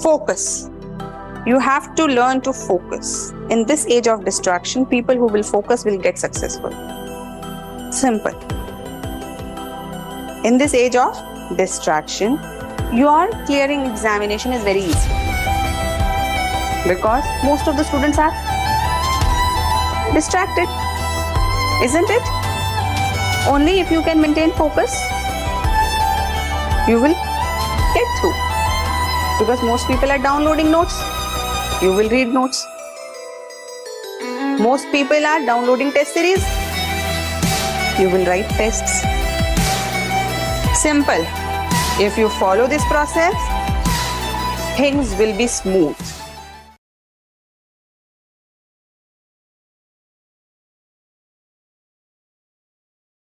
Focus. You have to learn to focus. In this age of distraction, people who will focus will get successful. Simple. In this age of distraction, your clearing examination is very easy. Because most of the students are distracted. Isn't it? Only if you can maintain focus, you will get through. Because most people are downloading notes, you will read notes. Most people are downloading test series, you will write tests. Simple. If you follow this process, things will be smooth.